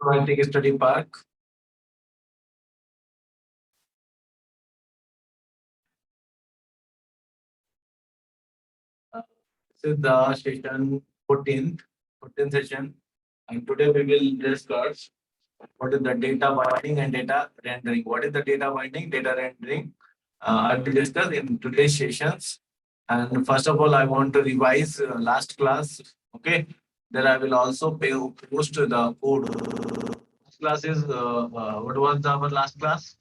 Romantic Study Park. This is the session 14th session, and today we will discuss what is the data binding and data rendering. What is the data binding, data rendering? I will discuss in today's sessions. And first of all, I want to revise last class. Okay, then I will also post the code. Class is what was our last class?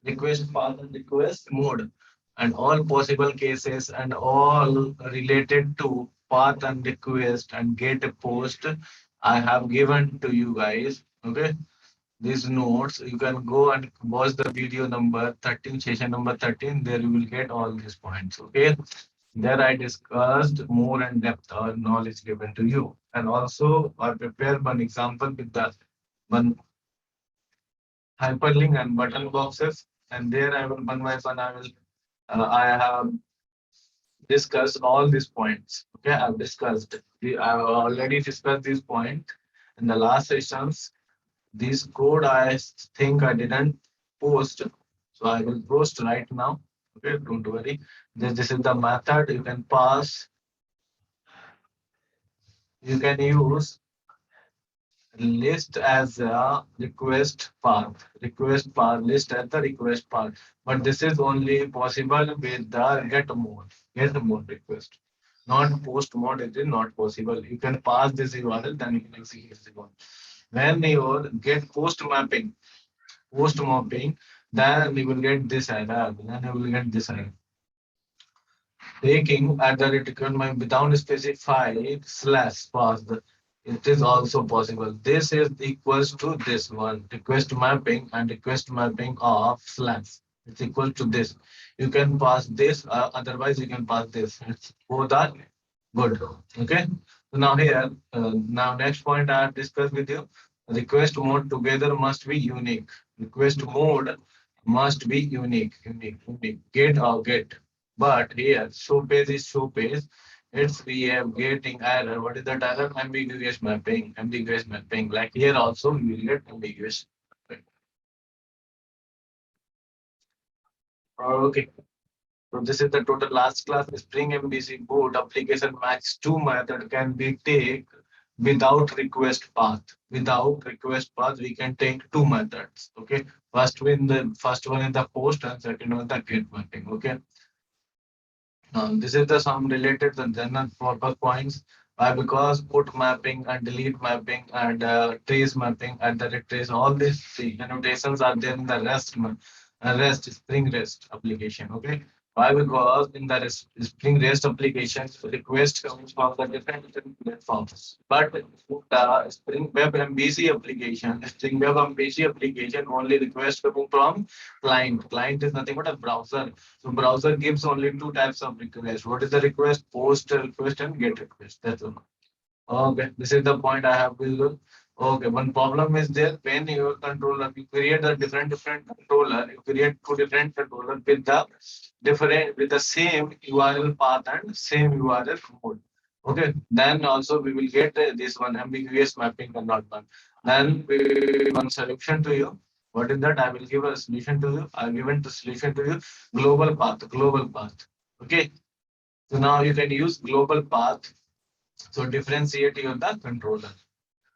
Request path and request mode, and all possible cases and all related to path and request and get a post I have given to you guys. Okay, these notes you can go and watch the video number 13, session number 13. There you will get all these points. Okay, there I discussed more in depth knowledge given to you, and also I prepared one example with the one hyperlink and button boxes, and there I will one by one I have discussed all these points. Okay, I've discussed. I've already discussed these points in the last sessions. This code I think I didn't post, so I will post right now. Okay, don't worry. This is the method you can pass. You can use list as a request path list as the request path, but this is only possible with the get mode request, not post mode. It is not possible. You can pass this URL, then you can execute this URL. When you get post mapping, then you will get this error, taking at the requirement without specified slash path. It is also possible. This is equals to this one request mapping and request mapping of slash. It's equal to this. You can pass this, otherwise you can pass this. It's both are good. Okay. So now here, now next point I have discussed with you. Request mode together must be unique. Request mode must be unique. Get or get. But here, show page is show page. It's we have getting error. What is that error? Ambiguous mapping. Ambiguous mapping. Like here also, we will get ambiguous. Okay. So this is the total last class. Spring MVC boot application max 2 method can be take without request path. Without request path, we can take two methods. Okay. First one in the post and second one the get mapping. Okay. This is the some related to general purpose points. Why? Because put mapping and delete mapping and trace mapping and the trace, all these annotations are there in the REST Spring REST application. Okay. Why? Because in the Spring REST application, request comes from the different platforms. But the Spring Web MVC application only request coming from client. Client is nothing but a browser. So browser gives only two types of request. What is the request? Post request and get request. That's all. Okay, this is the point I have visual. Okay, one problem is there when your controller, you create a different controller, you create two different controller with the same URL path and same URL mode. Okay, then also we will get this one ambiguous mapping and not one. Then we will give one solution to you. What is that? I will give a solution to you. I've given the solution to you. Global path. Okay. So now you can use global path. So differentiate your the controller.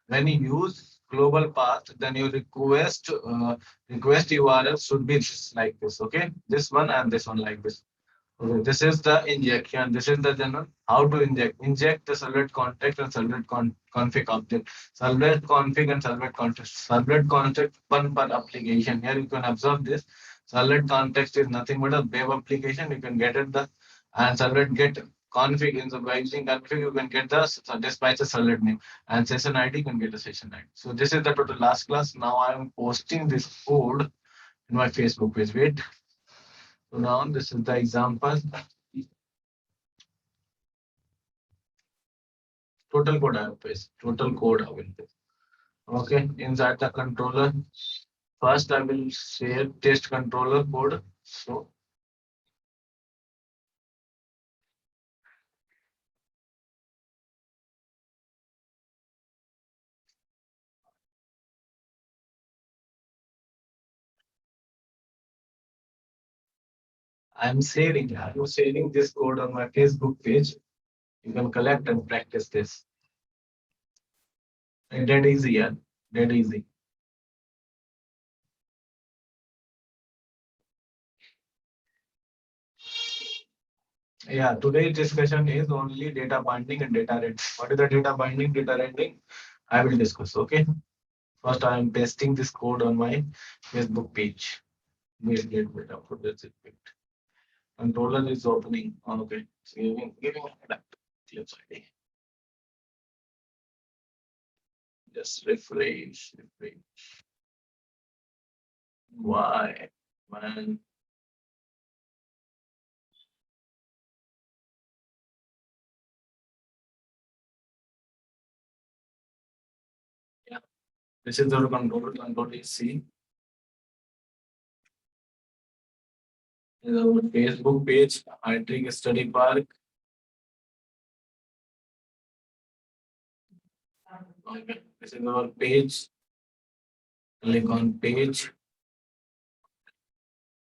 When you use global path, then your request URL should be like this. Okay, this one and this one like this. Okay, this is the injection. This is the general how to inject. Inject the servlet context and config object. Servlet config and servlet context. Servlet context one per application. Here you can observe this. Servlet context is nothing but a web application. You can get it the and servlet get config. In the by using config, you can get the dispatcher servlet name and session ID. You can get the session ID. So this is the total last class. Now I am posting this code in my Facebook page. Wait. So now this is the example. Total code I will paste. Total code I will paste. Okay, inside the controller. First I will share test controller code. So I'm sharing this code on my Facebook page. You can collect and practice this. And that easy, yeah. That easy. Yeah, today's discussion is only data binding and data rendering. What is the data binding, data rendering? I will discuss. Okay. First, I am pasting this code on my Facebook page. Wait, wait, wait. After this, controller is opening. Okay. It's giving Eclipse ID. Just refresh. Why? Man. Yeah. This is the controller. Control is C. This is our Facebook page. iTrick Study Park. Okay. This is our page. Click on page.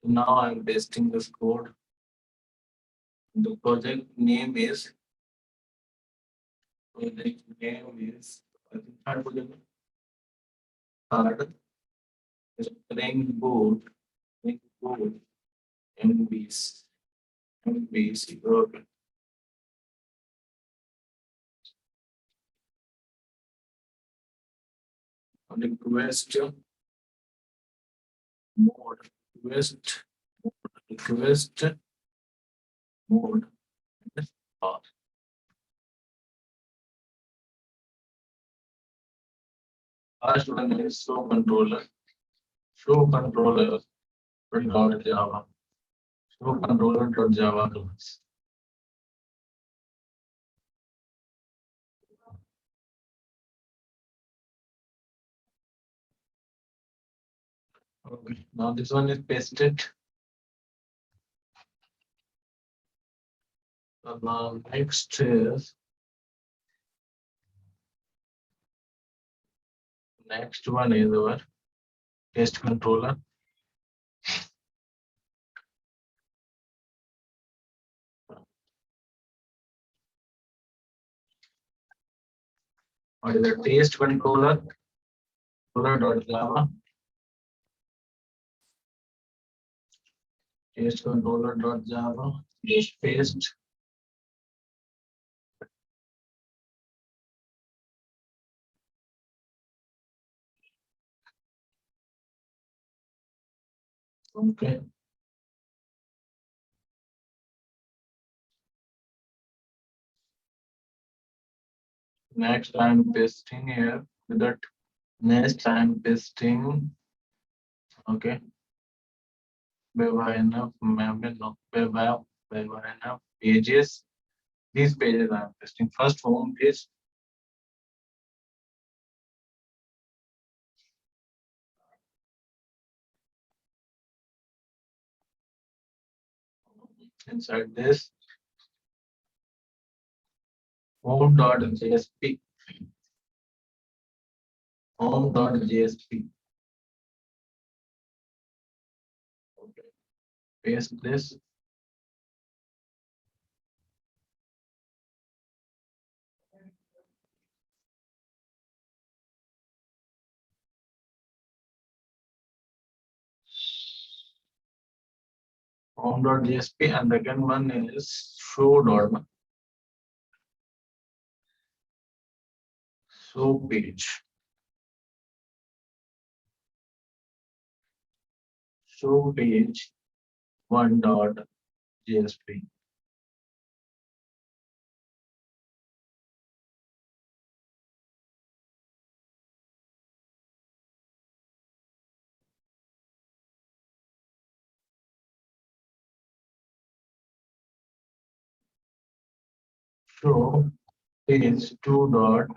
Now I'm pasting this code. The project name is I think third Spring Boot MVC MVC. Okay. Request mode request request mode. Path. First one is show controller dot Java show controller dot Java class. Okay, now this one is pasted. Now next one is our test controller. What is the test controller? Controller.java. Test controller.java. Paste. Okay. Next, I'm pasting here with that. Next, I'm pasting. Okay. Enough pages. These pages I'm pasting. First home page. Inside this home.jsp. Home.jsp. Okay. Paste this. Home.jsp and the second one is show page. Show page one.jsp. Show page two dot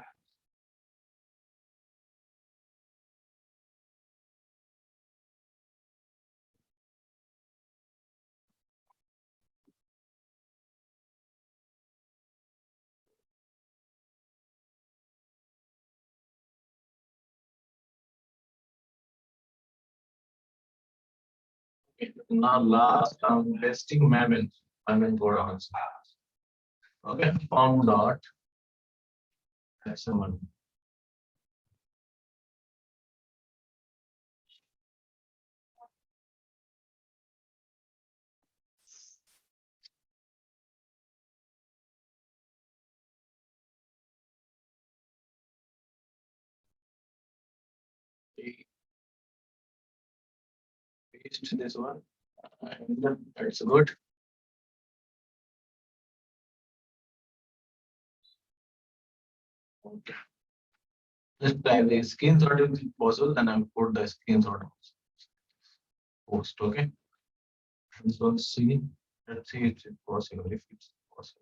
Now last I'm testing Maven programs. Okay, form dot XML. Paste this one, and that's good. Okay. Just type the screenshot if possible, and I'll put the screenshot post. Okay. So see, let's see if it's possible. If it's possible.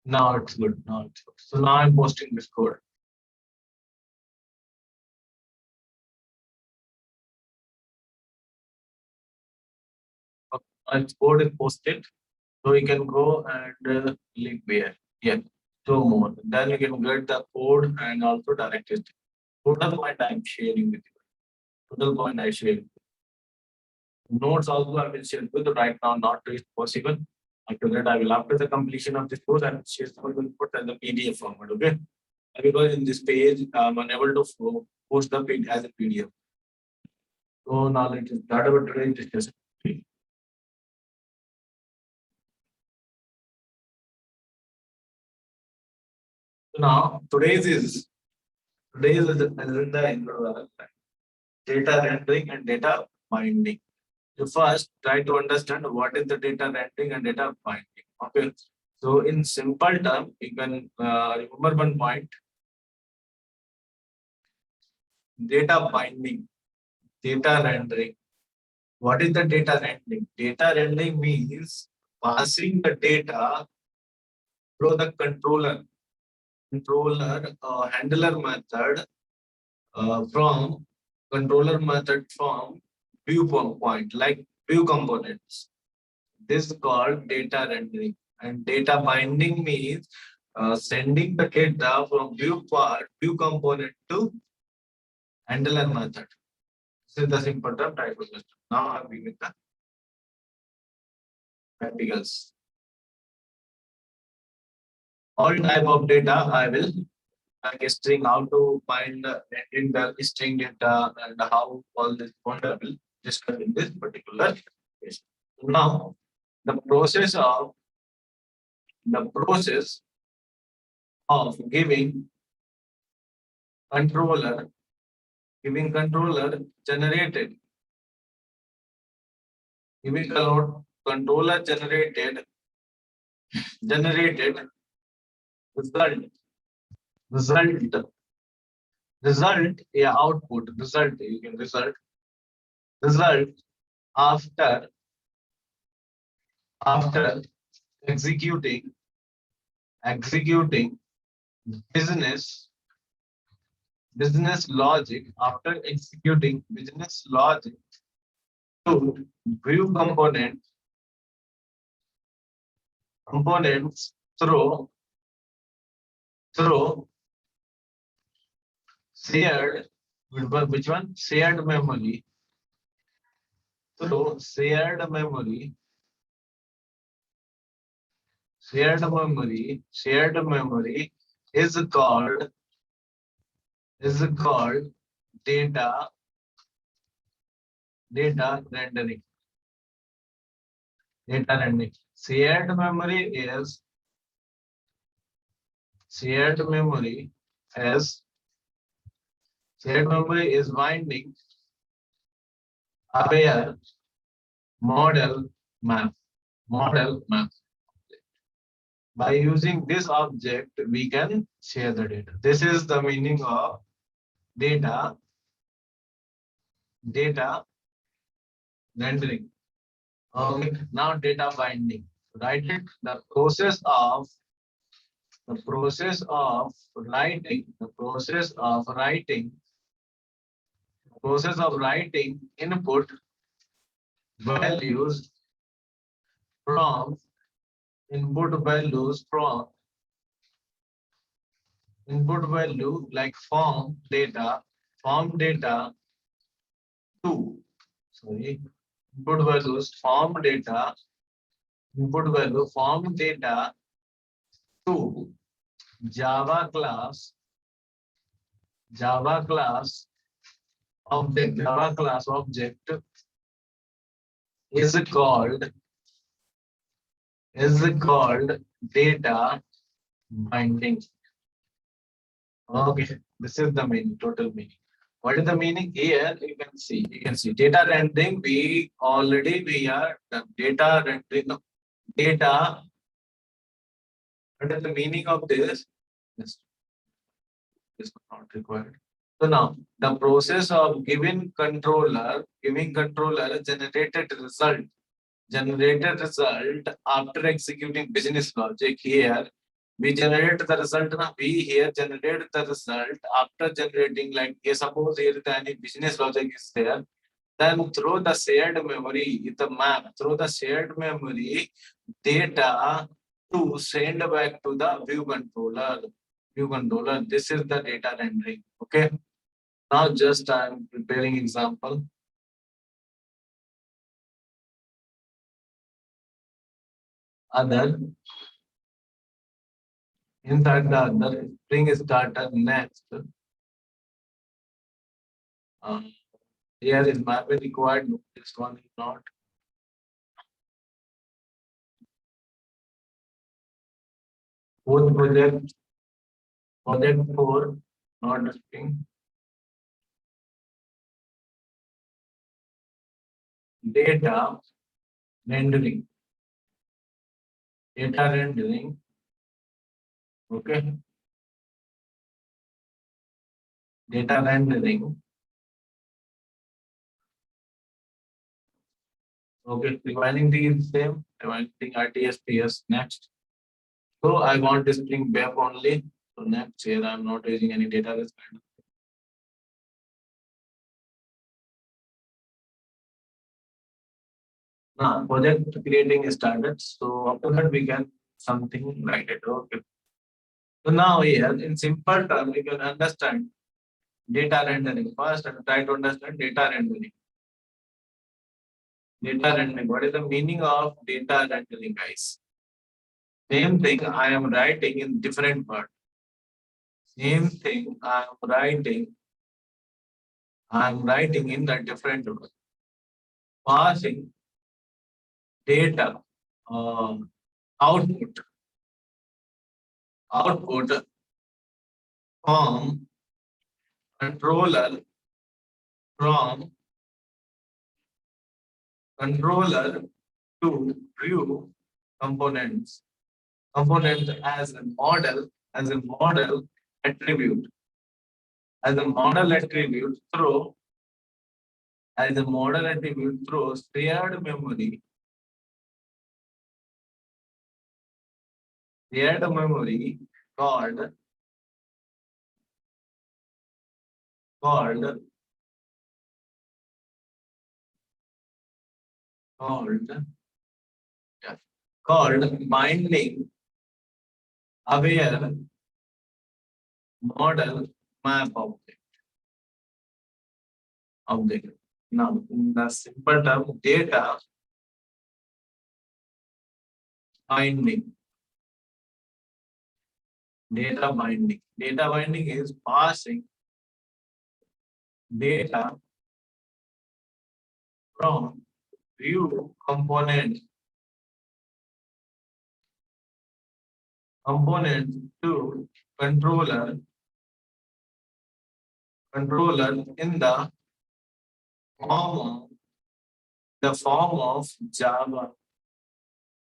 Now it's good. Now it's good. So now I'm posting this code. My code is posted, so you can go and link there. Yeah, show more. Then you can get the code and also direct it. Total point I'm sharing with you. Total point I share. Notes also I will share with you. Right now, not is possible. After that, I will after the completion of this course, I will share some input as the PDF format. Okay, because in this page I'm unable to post the page as a PDF. So now let us start our today's discussion. So now today's agenda includes data rendering and data binding. You first try to understand what is the data rendering and data binding. Okay. So in simple term, you can remember one point: data binding, data rendering. What is the data rendering? Data rendering means passing the data through the controller handler method from viewpoint like view components. This is called data rendering. And data binding means sending the data from view component to handler method. This is the simple term type of system. Now I'm with the practicals. All type of data I will like string, how to find in the string data and how all this I will discuss in this particular case. Now the process of controller giving controller generated giving controller generated result result output result after after executing business business logic after executing business logic to view components through shared which one shared memory through shared memory is called data rendering. Shared memory is as shared memory is binding aware model map. By using this object, we can share the data. This is the meaning of data rendering. Okay. Now data binding. Write it. The process of writing input values from input values from input value like form data to sorry input values form data to Java class Java class Java class object is called data binding. Okay, this is the meaning, total meaning. What is the meaning here? You can see data rendering. We are the data rendering. No, data. What is the meaning of this? This is not required. So now the process of giving controller generated result after executing business logic here. We generate the result. We here generate the result after generating like suppose here any business logic is there. Then through the shared memory, the map through the shared memory data to send back to the view controller. This is the data rendering. Okay. Now just I'm preparing example. Other inside the other string starter next. Here is map required. No, this one is not. Both project 4 not string. Data rendering. Data rendering. Okay. Data rendering. Okay. Requiring the is same. Requiring RTSPS next. So I want this string web only. So next here I'm not using any data. Now project creating started. So after that we can something like it. Okay. So now here in simple term we can understand data rendering first and try to understand data rendering. Data rendering. What is the meaning of data rendering, guys? Same thing I am writing in different word. Same thing I am writing in the different word. Passing data output from controller from controller to view components component as a model attribute through shared memory called called called yeah, called binding aware model map object. Now, in the simple term, binding. Data binding. Data binding is passing data from view component to controller in form form of Java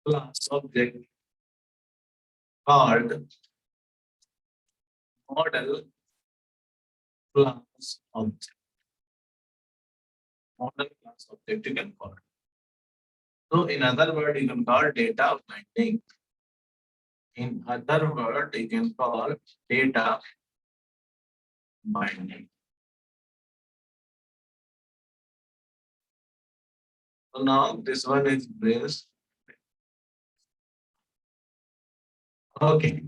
class object called model class object. Model class object you can call it. So in other word, you can call data binding. In other word, you can call data binding. So now this one is brace. Okay.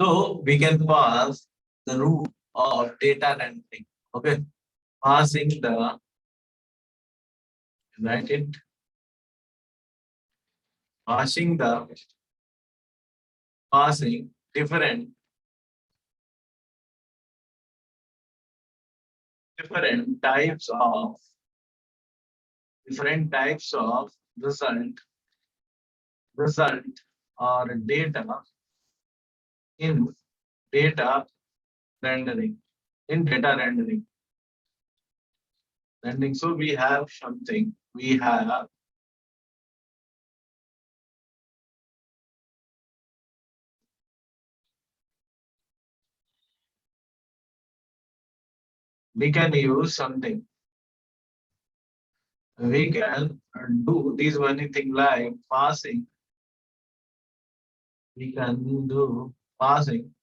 So we can pass the root of data rendering. Okay. Passing the, write it, passing the, passing different types of different types of result or data in data rendering rendering. So we have something, we can use something, we can do these many things like passing, we can do passing,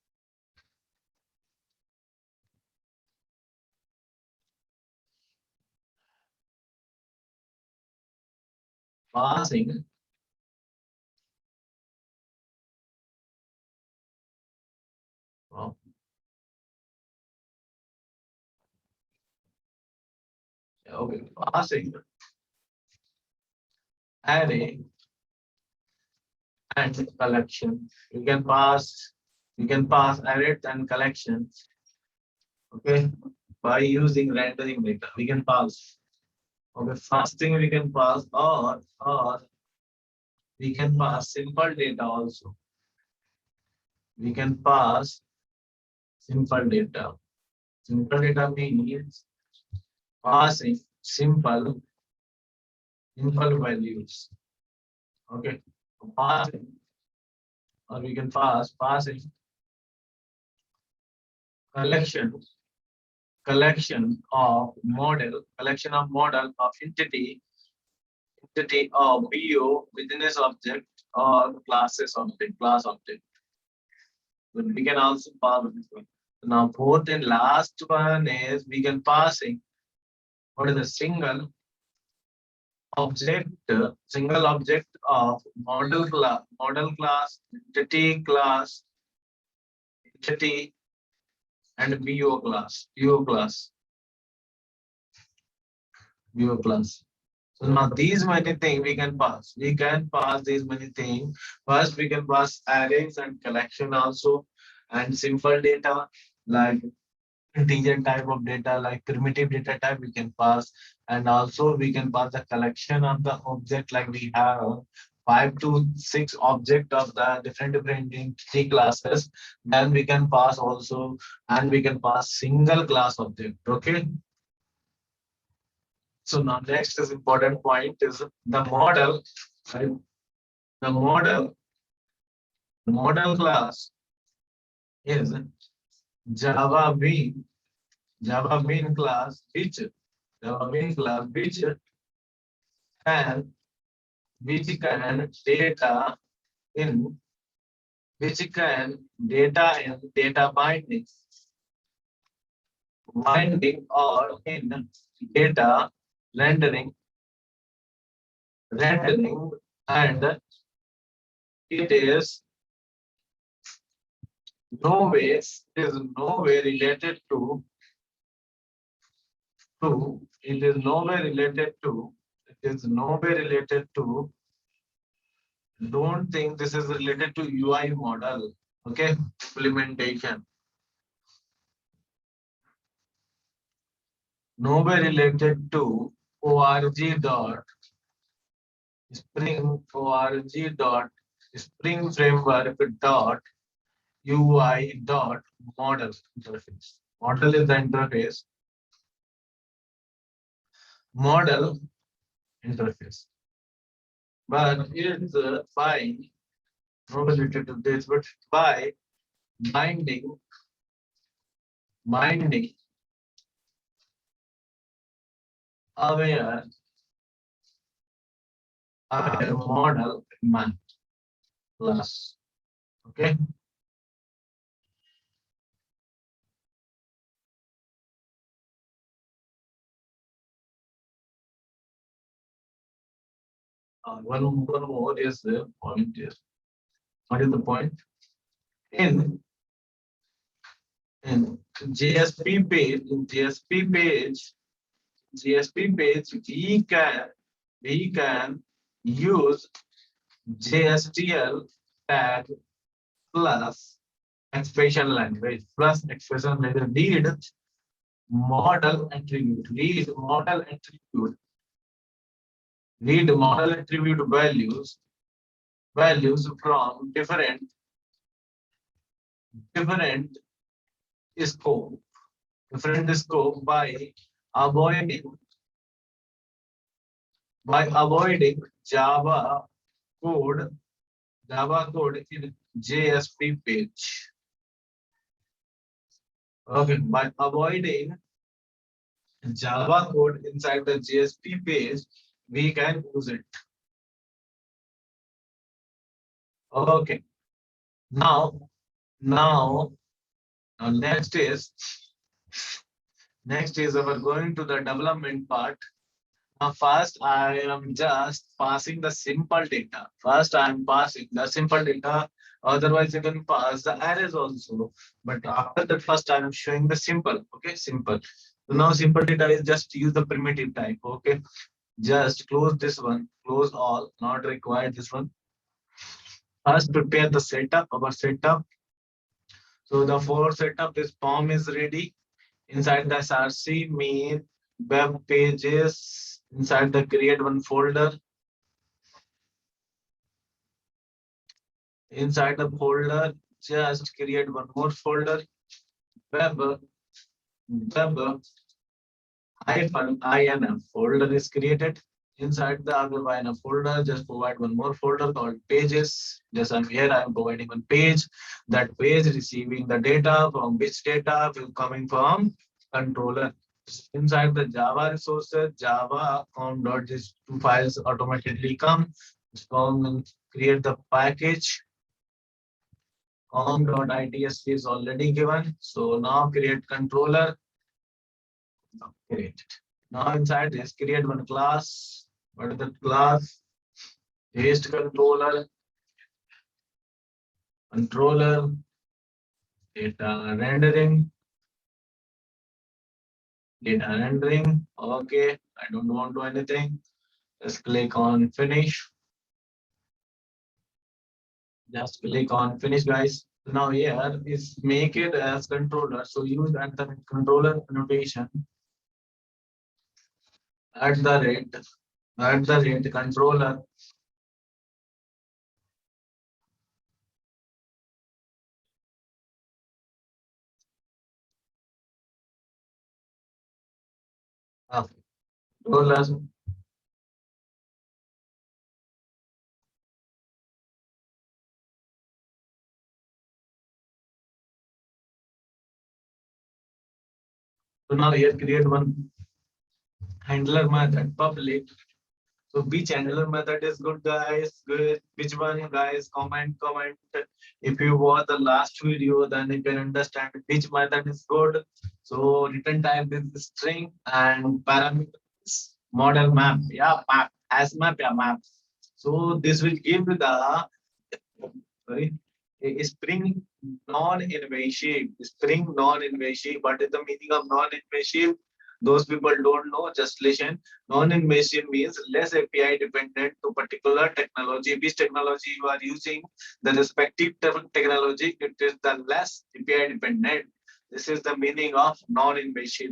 passing, oh, okay, passing array and collection. You can pass arrays and collections, okay, by using rendering data. We can pass. Okay, first thing we can pass, or we can pass simple data also. We can pass simple data. Simple data means passing simple values. Okay. Passing, or we can passing collection collection of model of entity of BO business object or class object. But we can also pass this one. Now fourth and last one is we can passing what is a single object of model class, entity and BO class. So now these many things we can pass. We can pass these many things. First, we can pass arrays and collection also, and simple data like integer type of data, like primitive data type we can pass, and also we can pass the collection of the object, like we have 5 to 6 object of the different entity classes. Then we can pass also, and we can pass single class object. Okay. So now next is important point is the model, right? The model class is Java Bean, Java Bean class which Java Bean class can which can data in data binding or in data rendering rendering and it is no way is no way related to it is nowhere related to it is nowhere related to don't think this is related to UI model. Okay, implementation. Nowhere related to org dot spring framework dot UI dot model interface. Model is the interface. Model interface. But it's by not related to this, but by binding binding aware model man class. Okay. one more is the point here. What is the point? In in GSP page, GSP page, we can use JSTL tag plus expression language read model attribute read model attribute values from different scope by avoiding Java code in JSP page. Okay, by avoiding Java code inside the JSP page, we can use it. Okay. Now, now, next is our going to the development part. Now, first, I am just passing the simple data. First, I am passing the simple data. Otherwise, you can pass the arrays also. But after that, first, I am showing the simple. Okay, simple. So now, simple data is just use the primitive type. Okay, just close this one, close all, not required this one. First, prepare the setup, our setup. So the for setup, this form is ready. Inside the SRC, main web pages. Inside the create one folder. Inside the folder, just create one more folder. Web -inf folder is created. Inside the other -inf folder, just provide one more folder called pages. Just I'm here, I'm providing one page. That page receiving the data from which data will coming from controller. Inside the Java resources, Java com.these two files automatically come. Com create the package. Com.itsc is already given. So now create controller. Create it. Now inside this, create one class. What is the class? Paste controller, data rendering. Okay, I don't want to do anything. Just click on finish. Just click on finish, guys. Now here is make it as controller. So use at the controller annotation at the rate controller. Controller. So now here create one handler method public. So which handler method is good, guys? Good. Which one, guys? Comment. If you watch the last video, then you can understand which method is good. So return type is string and parameters model map. Yeah, map as map. Yeah, map. So this will give the sorry a spring non-invasive. Spring non-invasive. What is the meaning of non-invasive? Those people don't know, just listen. Non-invasive means less API dependent to particular technology. Which technology you are using, the respective technology, it is the less API dependent. This is the meaning of non-invasive.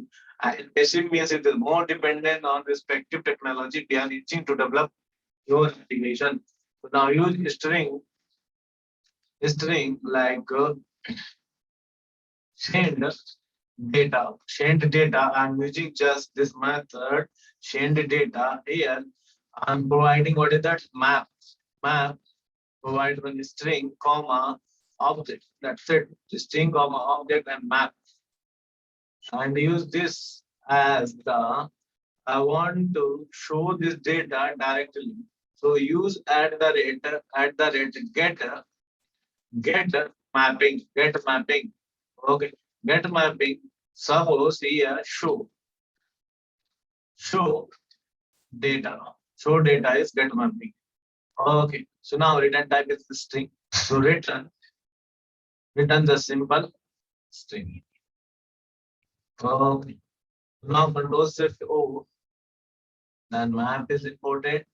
Invasive means it is more dependent on respective technology we are using to develop your application. So now use string like send data. I'm using just this method send data. Here I'm providing what is that map provide one string comma object. That's it. String comma object and map, and use this as the I want to show this data directly. So use at the rate get mapping. Okay, get mapping. Suppose here show data. Show data is get mapping. Okay. So now return type is the string. So return the simple string. Okay. Now control shift O. Then map is imported.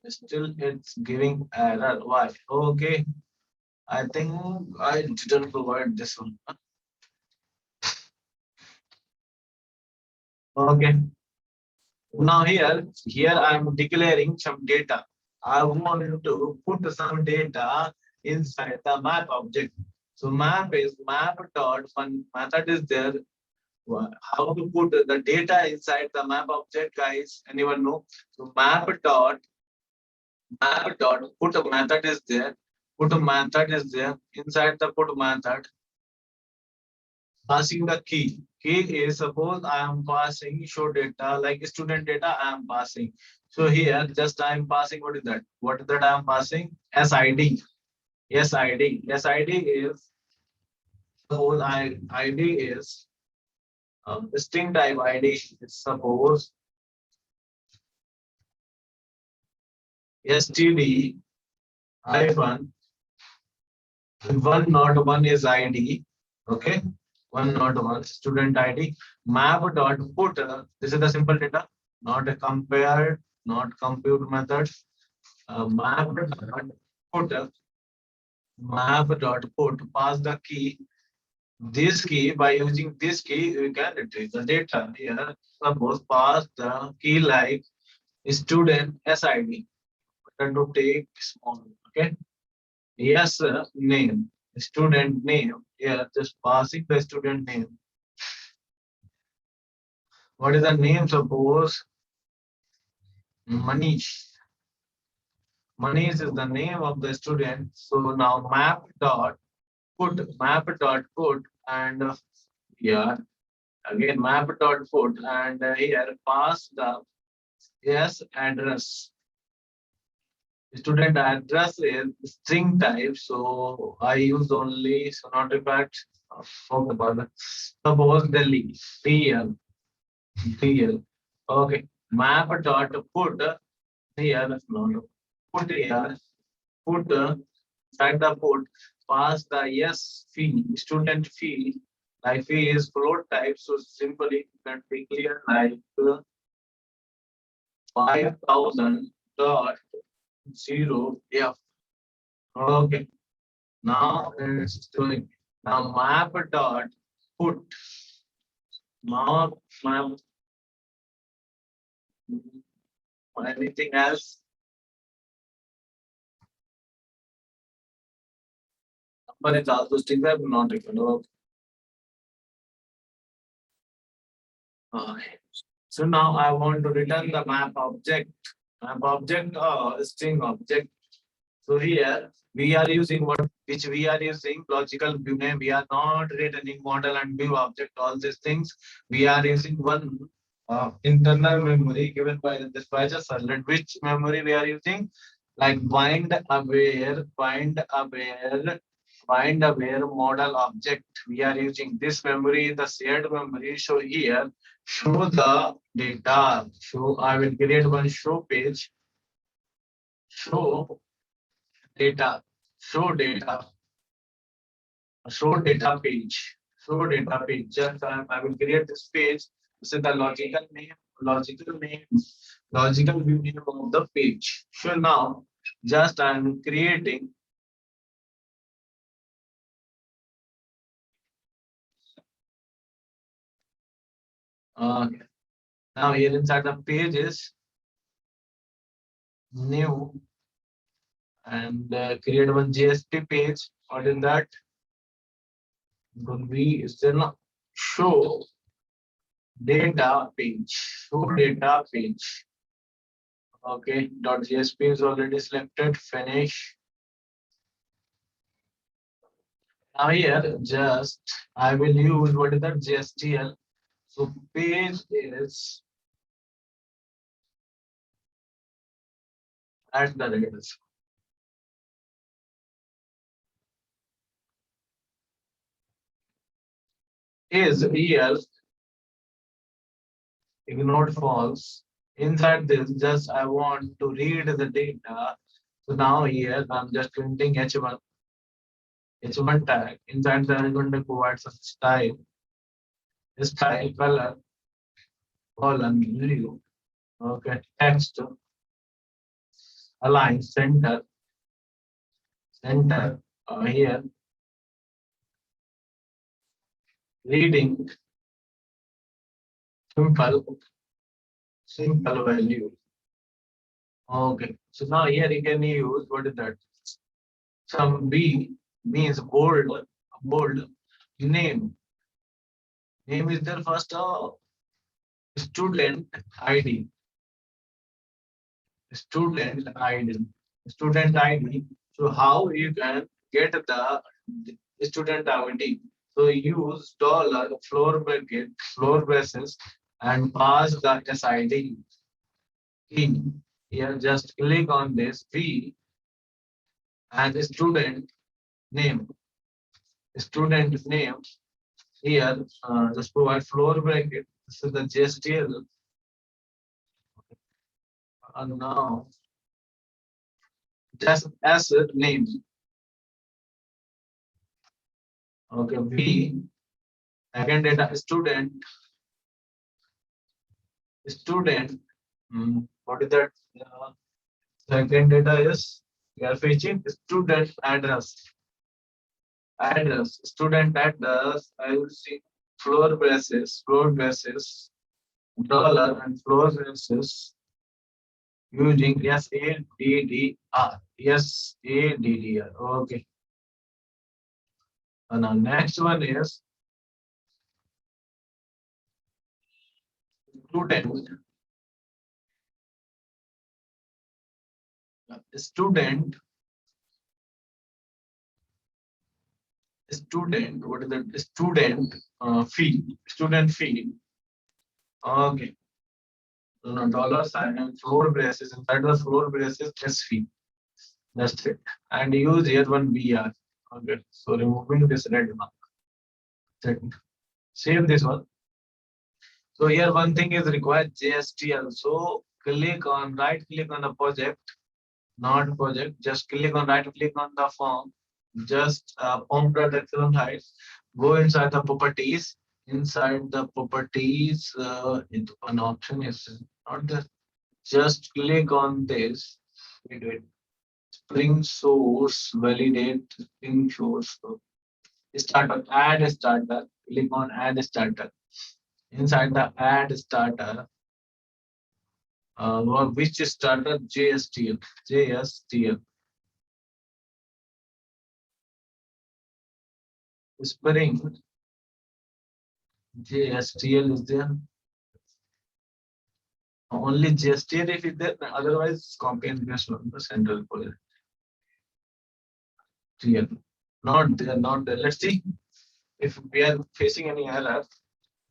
Still it's giving error. Why? Okay. I think I didn't provide this one. Okay. Now here I'm declaring some data. I want to put some data inside the map object. So map is map dot one method is there. How to put the data inside the map object, guys? Anyone know? So map dot put a method is there. Put a method is there. Inside the put method, passing the key. Key is suppose I am passing show data like student data I am passing. So here just I am passing what is that? What is that I am passing? SID. SID. SID is suppose ID is string type ID is suppose std hyphen one not one is ID. Okay. One not one student ID. Map dot put. This is the simple data, not a compared, not compute method. Map dot put. Map dot put. Pass the key. This key by using this key we can retrieve the data. Here suppose pass the key like student SID. Button to take small. Okay. Yes, name. Student name. Yeah, just passing the student name. What is the name? Suppose Manish. Manish is the name of the student. So now map dot put and yeah, again map dot put and here pass the yes address. Student address is string type, so I use only so not required. Okay, pardon. Suppose Delhi, DL, DL. Okay, map dot put here, no, put here, put inside the put, pass the yes fee, student fee. Like fee is float type, so simply you can declare like 5,000 dot zero F. Okay, now it's doing now map dot put map anything else. But it's also still there, not required. Okay. So now I want to return the map object, string object. So here we are using what which we are using logical view name. We are not returning model and view object. All these things we are using one internal memory given by the dispatcher servlet. Which memory we are using? Like bind aware model object. We are using this memory, the shared memory. So here show the data. Show I will create one show page. Show data. Show data. Show data page. Show data page. Just I will create this page. This is the logical name, logical view name of the page. So now just I am creating now here inside the page is new and create one JSP page. What is that? Would be still show data page. Show data page. Okay, .jsp is already selected. Finish. Now here, just I will use what is that JSTL. So page is at the rate is here ignored false. Inside this, just I want to read the data. So now here I'm just printing H1 tag. Inside that I'm going to provide some style color, column, blue. Okay, text, align, center, here, reading, simple, simple value. Okay, so now here you can use what is that? Some B means bold name. Name is there first student ID. Student ID. Student ID. So how you can get the student ID? So use dollar floor bracket, floor braces, and pass the SID key. Here just click on this V and student name. Student name here just provide floor bracket. This is the JSTL. And now just asset name. Okay, V again data student. What is that? Second data is we are fetching student address, student address. I will see floor braces, dollar and floor braces using SADDR. SADDR. Okay. And now next one is student. Student. Student. What is that? Student fee. Student fee. Okay. No, dollar sign and floor braces. Inside the floor braces, S fee. That's it. And use here one BR. Okay. So removing this red mark. That's it. Save this one. So here one thing is required JSTL. So click on right click on the project, not project. Just click on right click on the form. Just form.xml height. Go inside the properties. Inside the properties, one option is not there. Just click on this. Wait. Spring source validate spring source. Starter, add starter. Click on add starter. Inside the add starter, which starter? JSTL. Spring JSTL is there. Only JSTL if is there. Otherwise, copy and paste from the central folder. TL. Not there. Not there. Let's see if we are facing any error.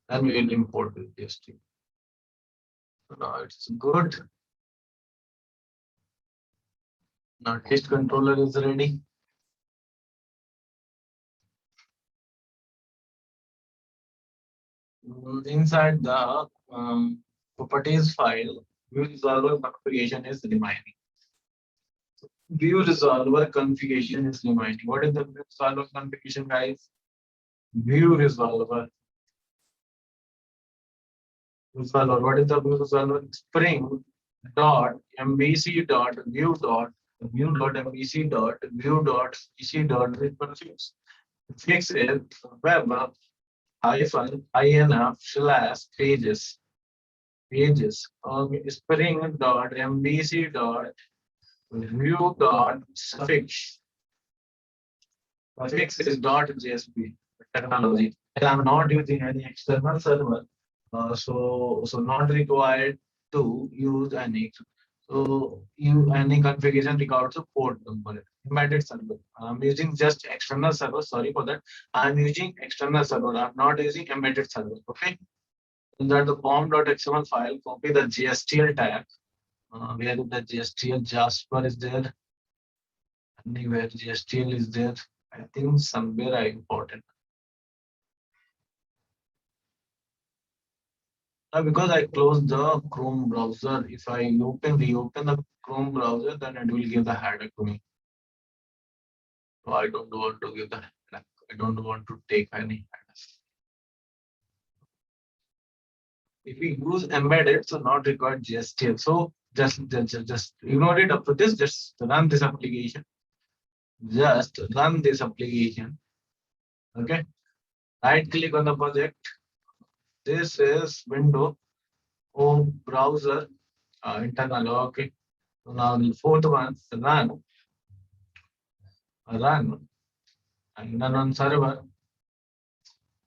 Then we will import the JSTL. Now it's good. Now test controller is ready. Inside the properties file, view resolver configuration is remaining. View resolver configuration is remaining. What is the view resolver configuration, guys? View resolver. What is the view resolver? Spring dot mbc dot view dot mbc dot view dot cc dot fix. Fix it web hyphen inf slash pages. Spring dot mbc dot view dot suffix. Suffix is dot JSP technology. And I'm not using any external server. So not required to use any. So you any configuration records a port number. Embedded server. I'm using just external server. Sorry for that. I'm using external server. I'm not using embedded server. Okay. In that the form.xml file, copy the GSTL tag. Where the GSTL Jasper is there. Anywhere GSTL is there. I think somewhere I imported. Now, because I closed the Chrome browser, if I reopen the Chrome browser, then it will give the headache to me. So I don't want to give the headache. I don't want to take any headache. If we use embedded, so not required GSTL. So just ignore it up to this. Just run this application. Just run this application. Okay. Right click on the project. This is window home browser internal. Okay. So now the fourth one, run, and run on server.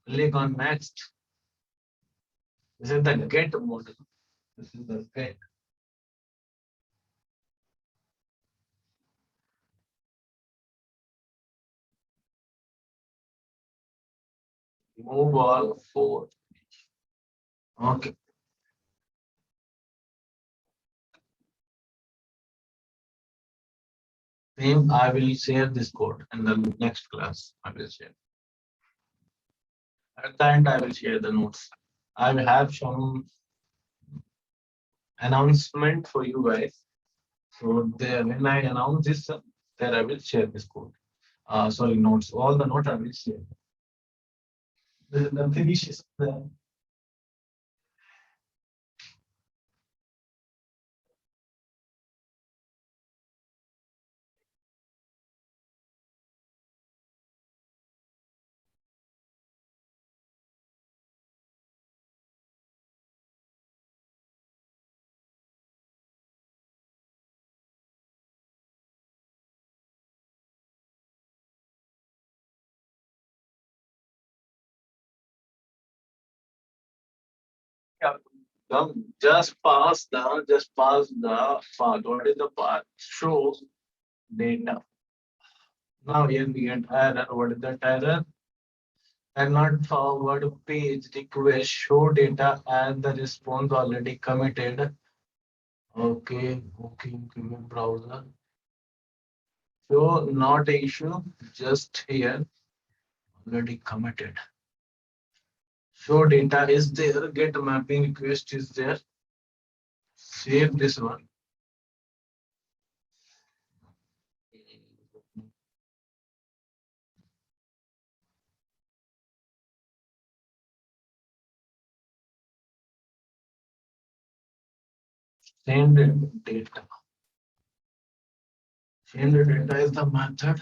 Click on next. This is the get mode. This is the get. Move all four. Okay. Same, I will share this code in the next class. I will share. At the end, I will share the notes. I will have some announcement for you guys. So there, when I announce this, there I will share this code. Sorry, notes. All the notes I will share. The finish is there. Yeah. Just pass the path. What is the path? Show data. Now here we get error. What is that error? Cannot forward page request show data and the response already committed. Okay, browser. So not a issue, just here already committed. Show data is there, get mapping request is there. Save this one. Send data. Send data is the method.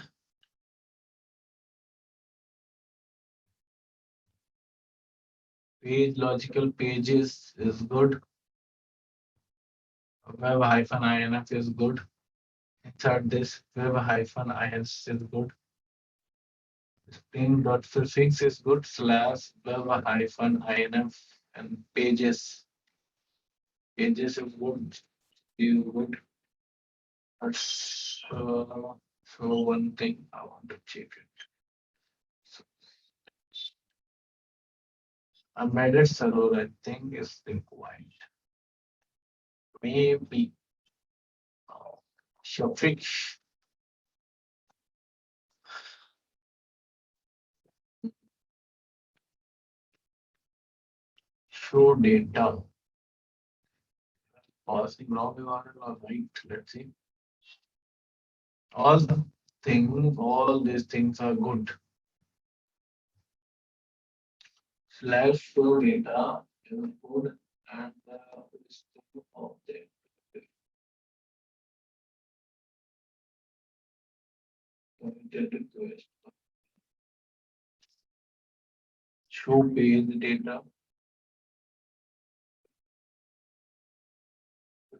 Page logical pages is good. Web hyphen inf is good. Insert this web hyphen is good. String.prefix is good. Slash web hyphen inf and pages. Pages is good. Is good. So one thing I want to check it. Embedded server, I think, is required. Maybe Shafiq. Show data. Passing wrong URL or right. Let's see. All these things are good. Slash show data is good and object. Committed request. Show page data.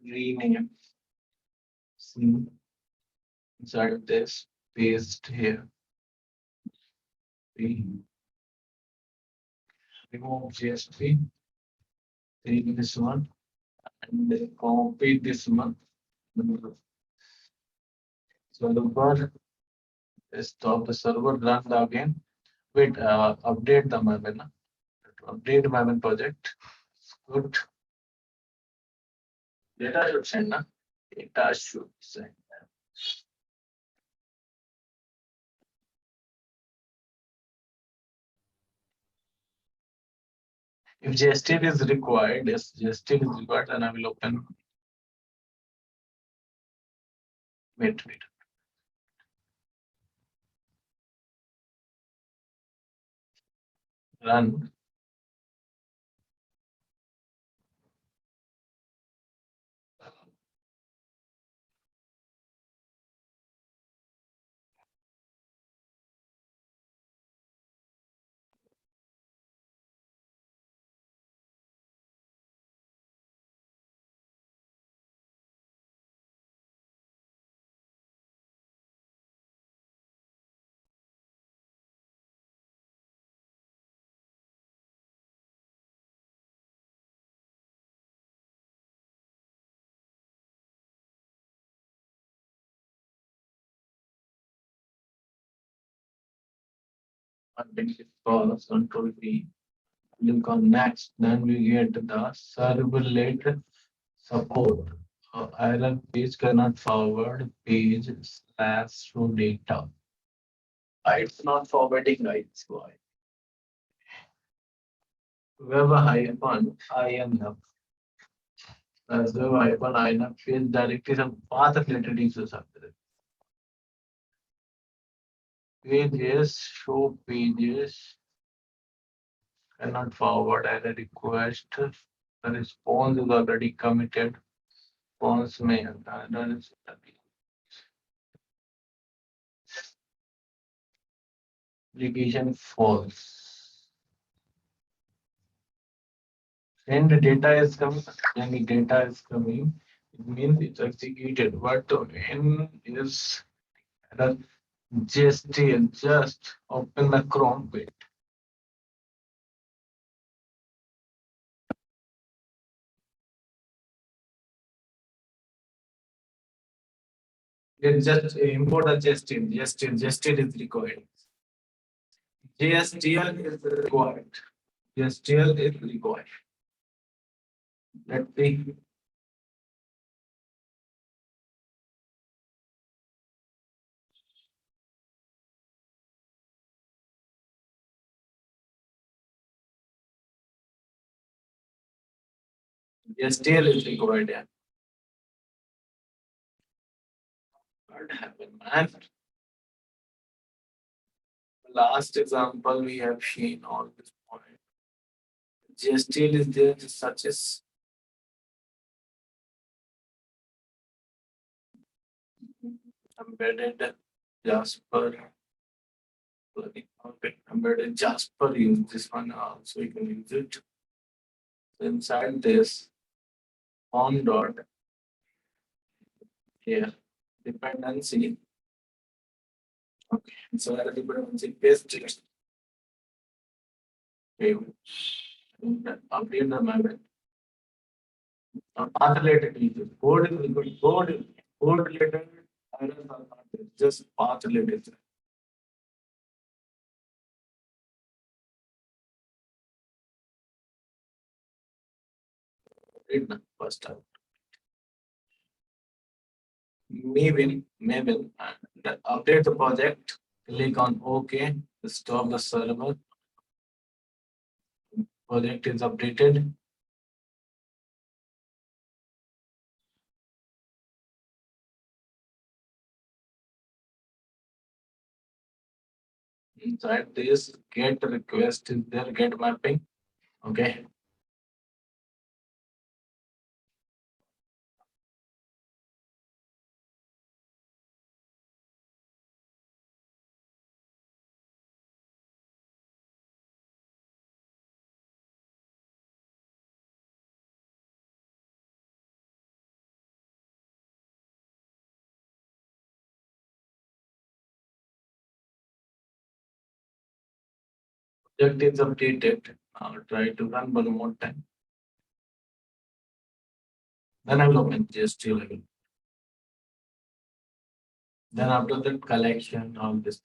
Rename. See inside this. Paste here. Remove GSP. Take this one and copy this one. Server. Stop the server. Run again. Wait. Update the Maven. Update Maven project. Good. Data should send. Na? Data should send. If JSTL is required, yes, JSTL is required, then I will open. Wait. Run. Content calls control V. Click on next. Then we get the servlet support. Error page cannot forward page slash through data. It's not forwarding, guys. Why? Web hyphen INF. As web hyphen INF is directly some path related issues are there. Pages, show pages, cannot forward error request. The response is already committed. Response may application false. When the data is coming, it means it's executed. But when is error just open the Chrome page. Then just import a JSTL is required. JSTL is required. JSTL is required. Let's see. JSTL is required. Yeah. What happened, man? Last example we have seen on this point. JSTL is there such as embedded Jasper. Okay, embedded Jasper use this one also you can use it. Inside this on dot here dependency. Okay, so the dependency paste it. Okay, update the memory. Path related issues. Code is good. Code related errors are not there. Just path related. Read the first time. Maybe, and update the project. Click on OK. Stop the server. Project is updated. Inside this get request is there, get mapping. Okay. Project is updated. I'll try to run one more time. Then I will open JSTL level. Then after that collection, all this.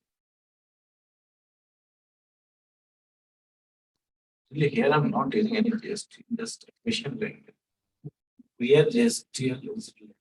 Really here I'm not using any JSTL, just mission language. Where JSTL is related.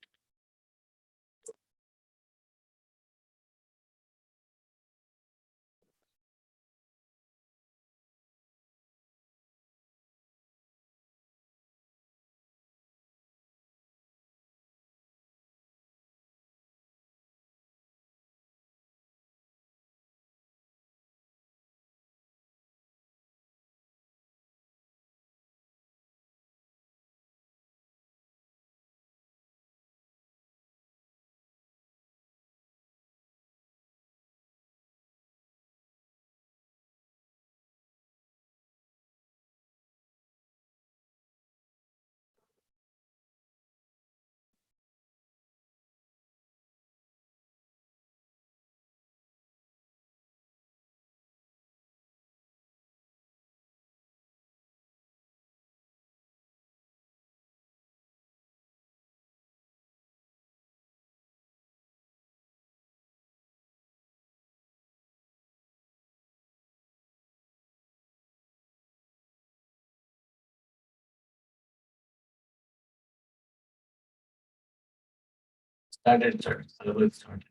Started, server started.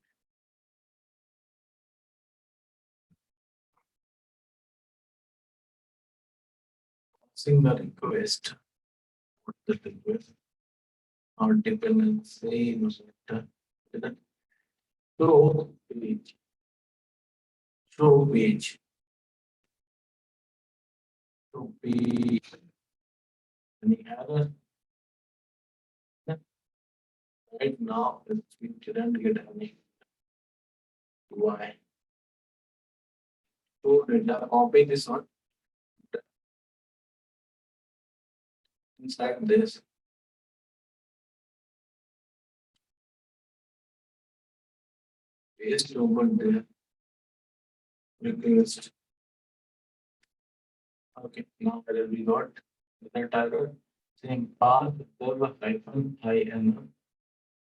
Passing the request. What the request? Or dependency injector. Show page. Show page. Show page. Any error? Right now, we didn't get any. Why? So data copy this one inside this. Paste over there. Request. Okay, now whether we got the title saying path dev hyphen in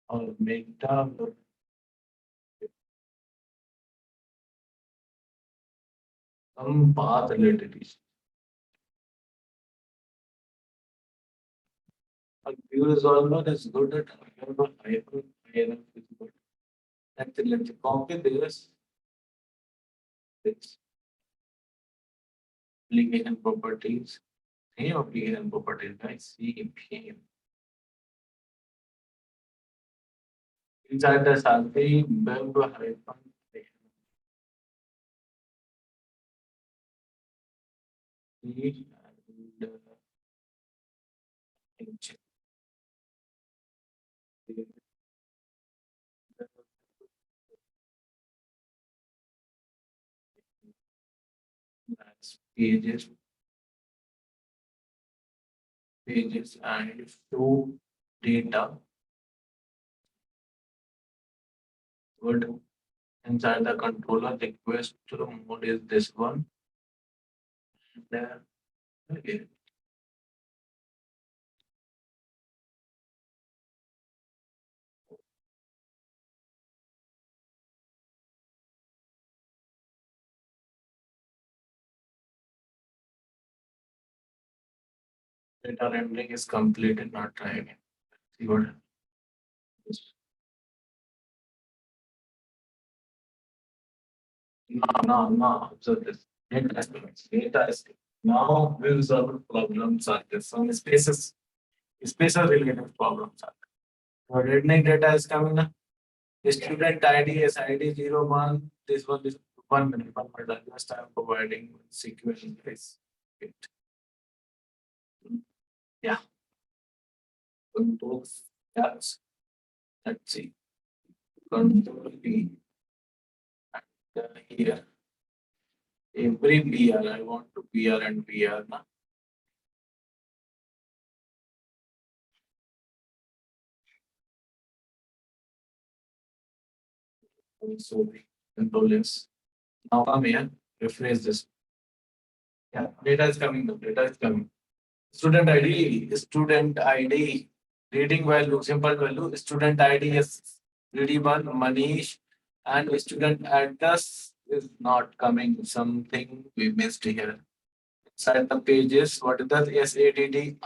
or meta some path related issue. A view resolver is good at hyphen in is good. Let's copy this. This application properties. Same application properties, guys. CPM. Inside the salary, web hyphen and inch. That's pages and show data. Good. Inside the controller request mode is this one. There. Okay. Data rendering is complete and not try again. See what happens. No. Observe this. Data is coming. Data is coming. Now we'll solve problems are there. Some spaces related problems are there. Redneck data is coming now. Student ID is ID 01. This one is 1 minute. 1 minute. Just I'm providing sequence is it. Yeah. Control yes. Let's see. Control B. And here. Every BR. I want to BR and BR now. So control S. Now come here. Refresh this. Yeah. Data is coming. The data is coming. Student ID, reading value, simple value, student ID is readable, Manish, and student address is not coming. Something we missed here. Inside the pages, what is that? SADDR.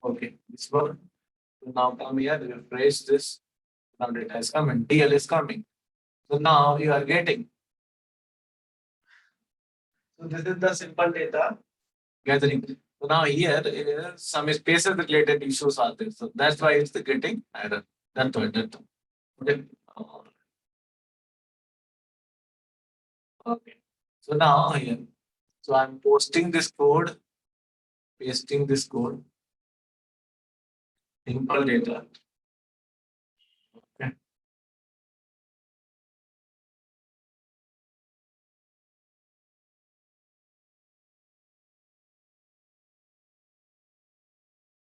Okay, this one. So now come here, refresh this. Now data is coming. DL is coming. So now you are getting. So this is the simple data gathering. So now here some spaces related issues are there. So that's why it's getting error. That's why. Okay. Okay. So now here, so I'm posting this code, pasting this code, simple data. Okay.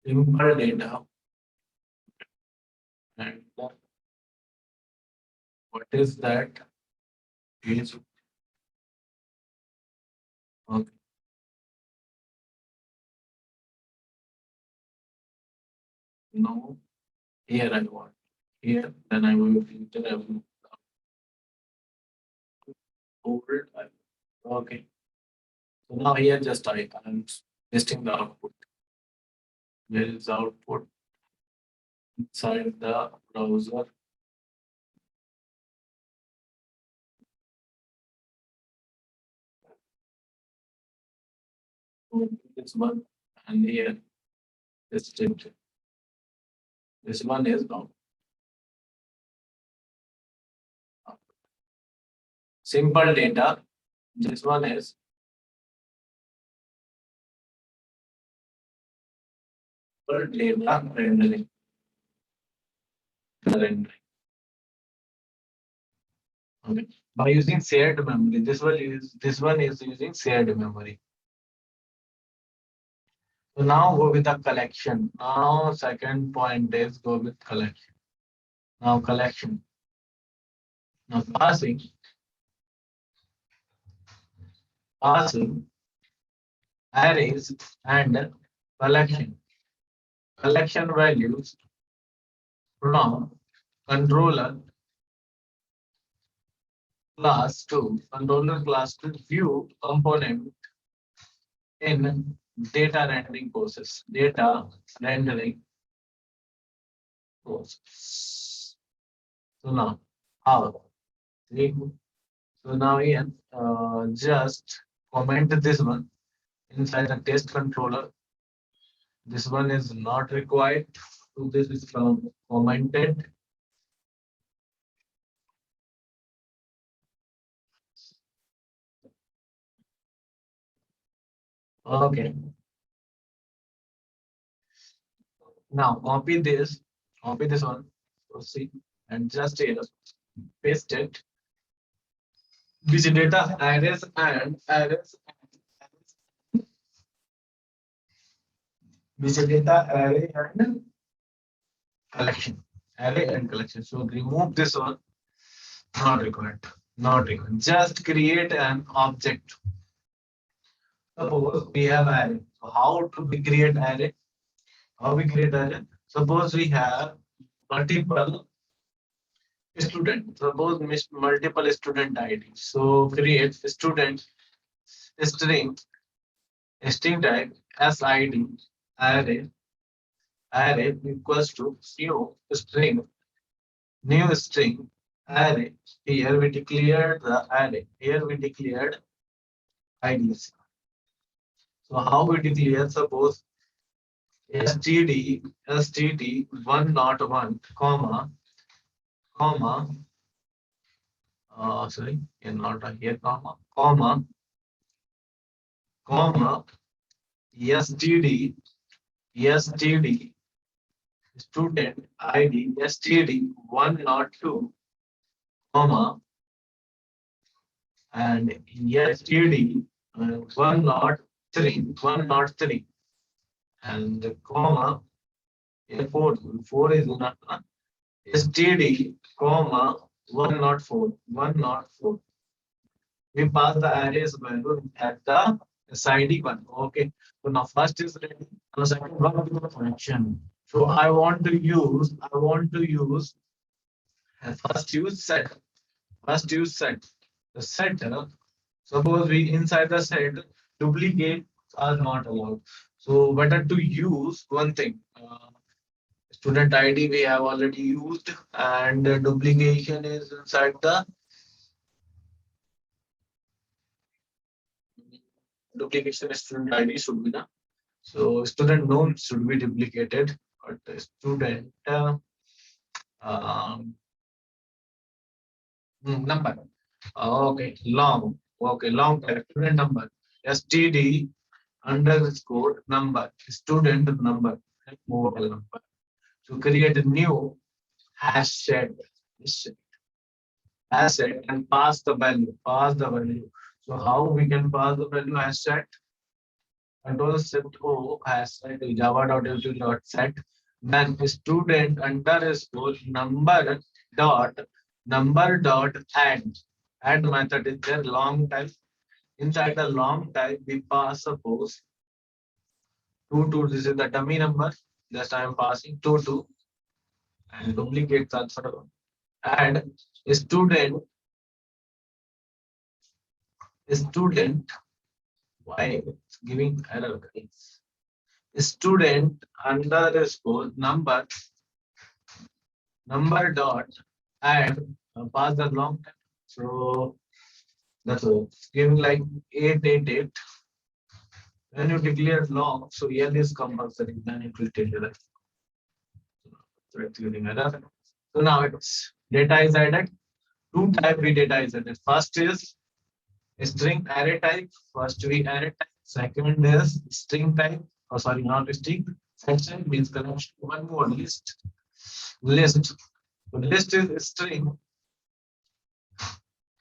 Simple data. And what is that? Is okay. No, here I want. Here, then I will filter everything. Hold. Okay. So now here just I'm testing the output. There is output. inside the browser. This one and here is it. This one is not. Simple data. This one is simple data rendering. Rendering. Okay. By using shared memory, this one is using shared memory. So now go with the collection. Now second point is go with collection. Now collection. Now passing arrays and collection. Collection values from controller class to view component in data rendering process. Data rendering process. So now how? So now here just comment this one inside the test controller. This one is not required. So this is from commented. Okay. Now copy this one. So see, and just here paste it. Which data arrays which data array and collection. Array and collection. So remove this one. Not required. Not required. Just create an object. Suppose we have array. So how to we create array? How we create array? Suppose we have multiple student. Suppose multiple student ID. So create student string type SID array equals to new string array. Here we declared the array. Here we declared IDs. So how we declare? Suppose std 101 comma sorry not here comma std student id std 102 comma and std 103 and comma four is not std comma 104. We pass the arrays value at the SID one. Okay. So now first is ready. Now second one is the function. So I want to use first use set. The set. Suppose we inside the set duplicate are not allowed. So better to use one thing. Student ID we have already used and duplication is inside the duplication student ID should be the so student name should be duplicated but the student um, number long type student number std underscore number student number mobile number to create a new hash set asset and pass the value. So how we can pass the value asset? Control shift O asset java.util.set. Then student underscore number dot add. Add method is there long type. Inside the long type, we pass suppose 2. This is the dummy number. Just I am passing 2 and duplicate that sort of. Add student why it's giving error. Student underscore number number dot add pass the long time. So that's all. Giving like 888. When you declare long, so L is compulsory, then it will tell you that. So it's giving error. So now it's data is added. Two type B data is added. First is string array type. First we array type. Second is string type. Oh, sorry, not string. Section means collection. One more list. List. So list is string.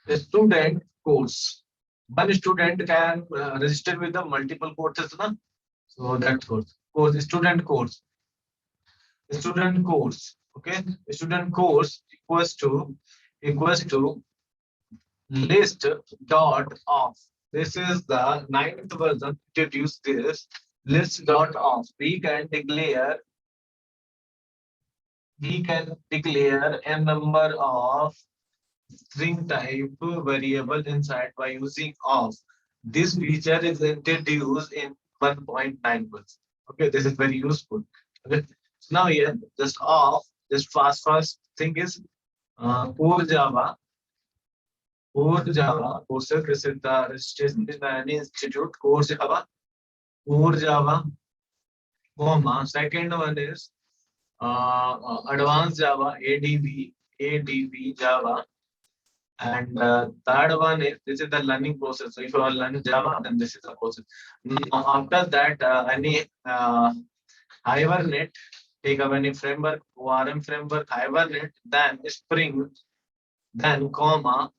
Student course. One student can register with the multiple courses. Na? So that course student course. Okay, student course equals to list dot of. This is the ninth version. Introduce this list dot of. We can declare a number of string type variable inside by using of. This feature is introduced in 1.9 version. Okay, this is very useful. Okay, so now here just of, just fast thing is core Java. Core Java courses. This is the registration in any institute. Core Java, comma. Second one is advanced Java, ADV Java. And third one is this is the learning process. So if you are learning Java, then this is the process. After that, any Hibernate, take up any framework, ORM framework, Hibernate, then Spring, then comma,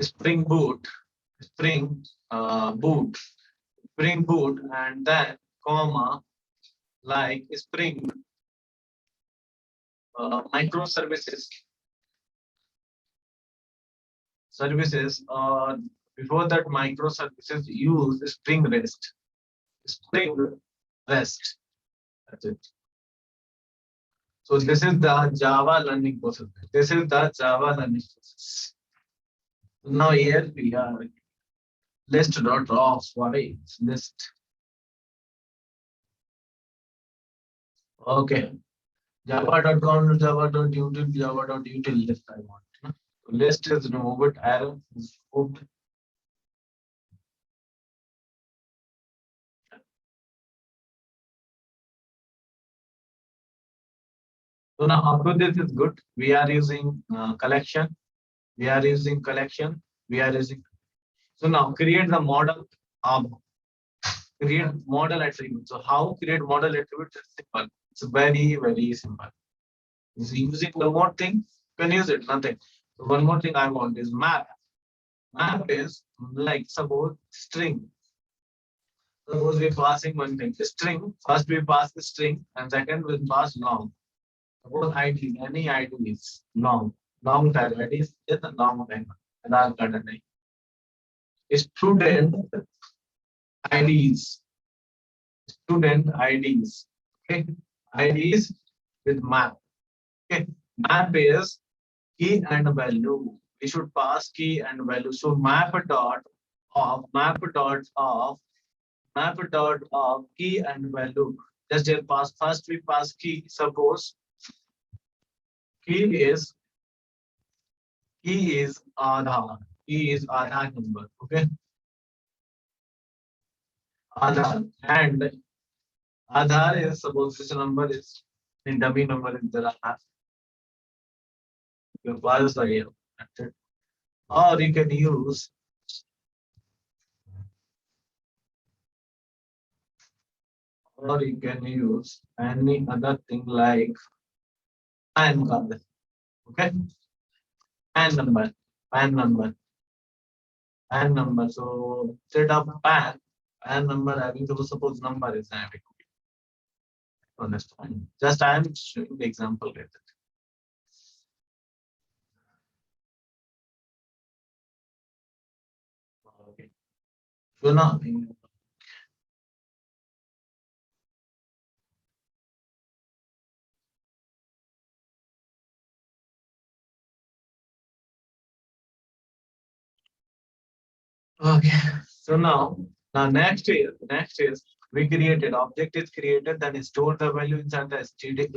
Spring Boot, Spring Boot, Spring Boot, and then comma, like Spring microservices. Services, before that microservices use Spring REST. Spring REST. That's it. So this is the Java learning process. This is the Java learning process. Now here we are list.raw. What is list? Okay. Java.com, Java.util, Java.util list I want. So list is removed, arrow is removed. So now after this is good. We are using collection. We are using collection. We are using. So now create the model of create model attribute. So how create model attribute is simple. It's very simple. Is using one more thing, you can use it, nothing. So one more thing I want is map. Map is like suppose string. Suppose we passing one thing, string. First we pass the string and second we pass long. Suppose ID, any ID is long. Long time ID is just a long time. Aadhaar card ID. Student IDs. Student IDs. Okay. IDs with map. Okay. Map is key and value. We should pass key and value. So map dot of key and value. Just here pass first we pass key. Suppose key is Aadhaar. Key is Aadhaar number. Okay. Aadhaar and Aadhaar is suppose this number is the dummy number is the Aadhaar. Your files are here. That's it. Or you can use any other thing like PAN card. Okay, PAN number, PAN number, PAN number. So instead of PAN number having to suppose number is having to understand. Just I am showing the example with it. Okay. So now okay. So now next is We created object is created, then store the value inside the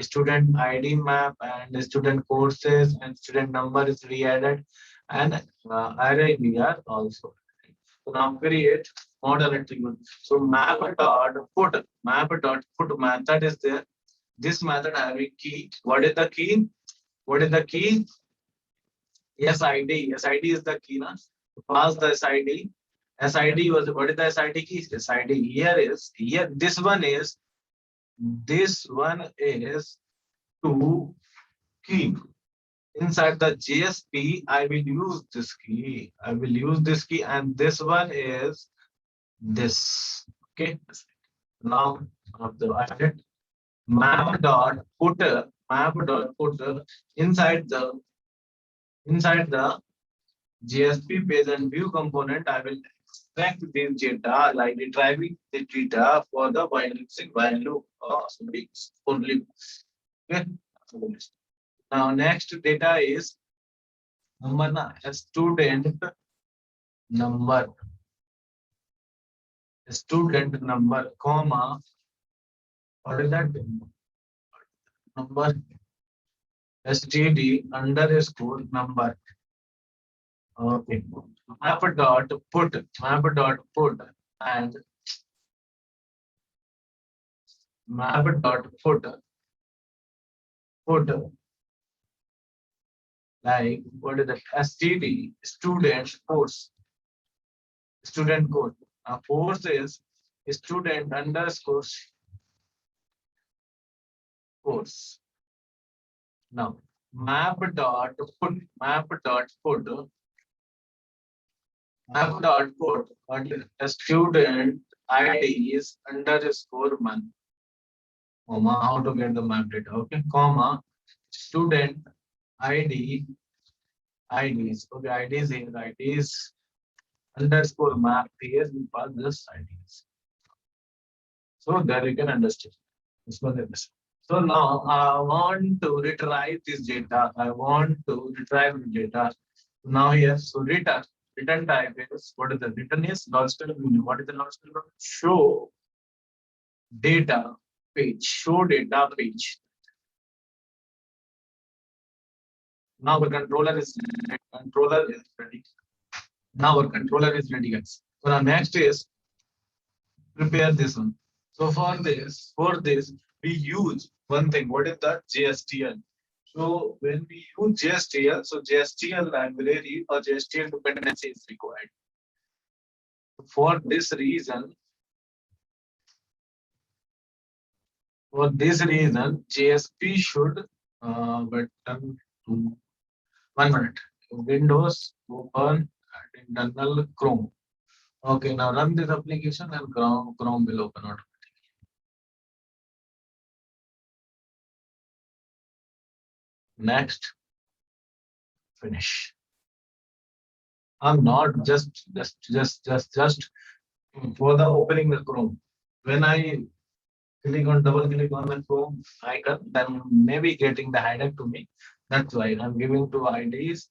student ID map and the student courses and student number is re-added and array we are also. So now create model attribute. So map dot put method is there. This method having key. What is the key? What is the key? SID. SID is the key. Na? Pass the SID. SID was what is the SID key? SID here. This one is to key. Inside the JSP, I will use this key. I will use this key, and this one is this. Okay. Now of the added map dot put inside the JSP page and view component, I will extract this data like retrieving the data for the while loop only. Okay. Now next data is number student number comma what is that number std underscore number. Okay. Map dot put and map dot put like what is that std student code. Force is student underscore course. Now map dot put what is a student ID is underscore month. Comma, how to get the map data? Okay, comma student ID IDs. Okay, IDs here, IDs underscore map here we pass this IDs. So there you can understand. This one is. So now I want to retrieve this data. Now here, so return type is what is the return is logical union. What is the logical union? Show data page. Now the controller is ready. Now our controller is ready, guys. So now next is prepare this one. So for this, we use one thing. What is the JSTL? So when we use JSTL, so JSTL library or JSTL dependency is required. For this reason, JSP should button to 1 minute. Windows open internal Chrome. Okay, now run this application and Chrome will open automatically. Next, finish. I'm not just for the opening the Chrome. When I double click on the Chrome icon, then maybe getting the headache to me. That's why I'm giving two IDs.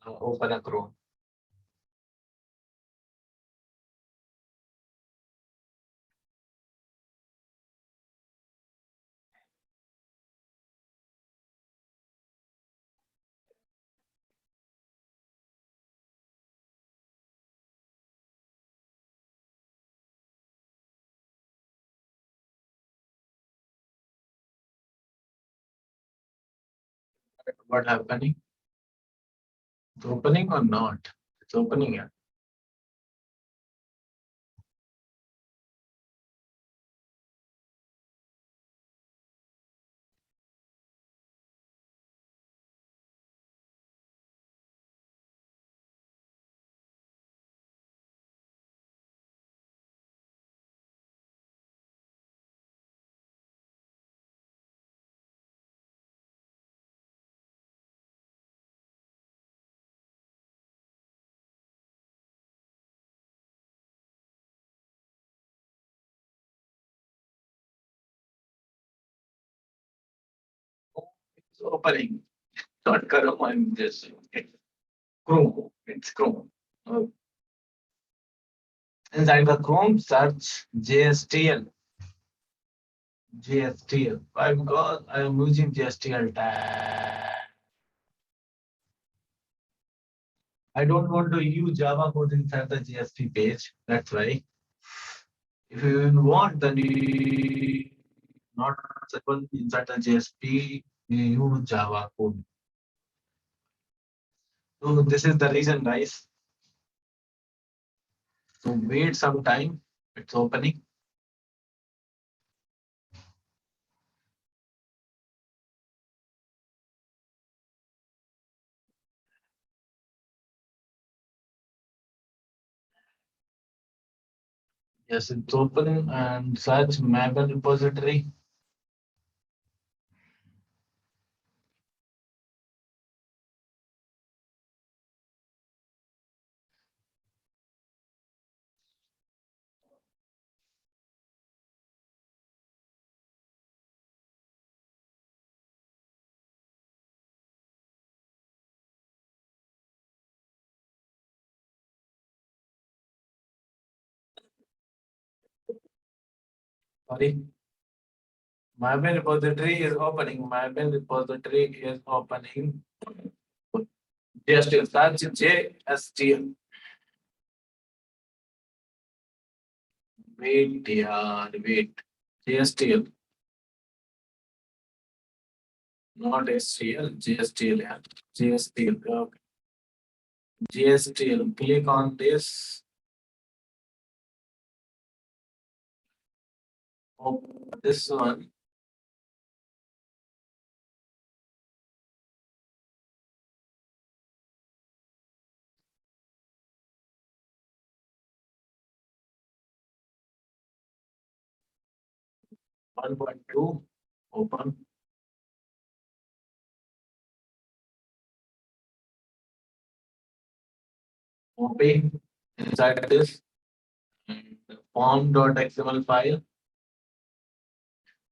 Open a Chrome. What happening? It's opening or not? It's opening here. It's opening. Not Chrome. I'm just Chrome. It's Chrome. Oh. Inside the Chrome, search JSTL. JSTL. Why? Because I am using JSTL tag. I don't want to use Java code inside the JSP page. That's why. If you want, then you not searchable inside the JSP, you use Java code. So this is the reason, guys. So wait some time. It's opening. Yes, it's opening and search Maven repository. Sorry. Maven repository is opening. Maven repository is opening. JSTL. Search JSTL. Wait, yeah, wait. JSTL. Not STL, JSTL. Yeah. JSTL. Okay. JSTL. Click on this. Open this one. One point two. Open. Copy inside this and form.xml file.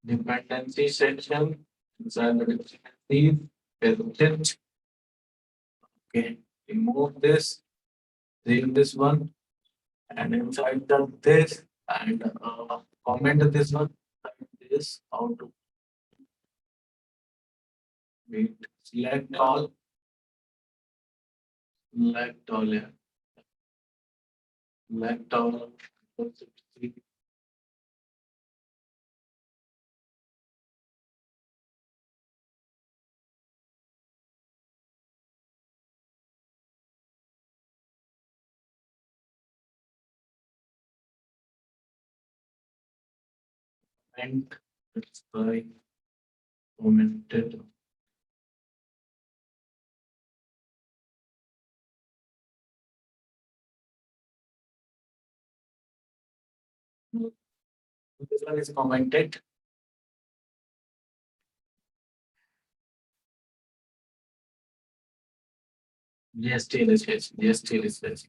Dependency section. Inside the dependency. Paste it. Okay. Remove this. Save this one. And inside this and comment this one. This how to wait. Select all. Select all. Yeah. Select all. And it's by commented. This one is commented. JSTL is fetching. JSTL is fetching.